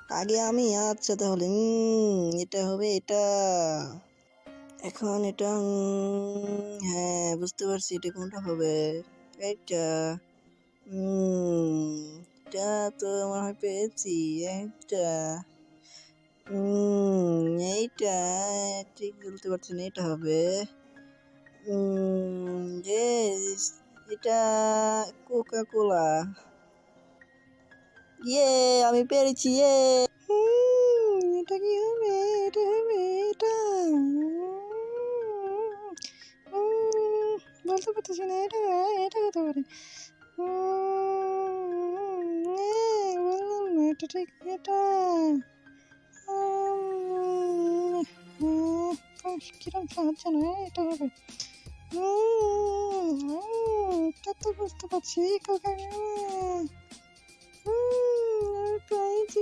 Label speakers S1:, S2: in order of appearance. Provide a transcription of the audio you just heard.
S1: আগে আমি। আচ্ছা তাহলে এটা হবে এটা। এখন এটা হ্যাঁ বুঝতে পারছি এটা কোনটা হবে। এটা এটা তো মনে হয় পেয়েছি। এটা এইটা ঠিক বলতে পারছি না, এটা হবে যে এটা কোকা কোলা। ইয়ে আমি পেরেছি ইয়ে। এটা কি হবে, এটা হবে এটা। বলতে পারতেছি না, এটা এটা হতে পারে। বললাম না এটা ঠিক এটা। কিরম সাহায্য না, এটা হবে। এটা তো বুঝতে পারছি কোকা। পেয়েছি।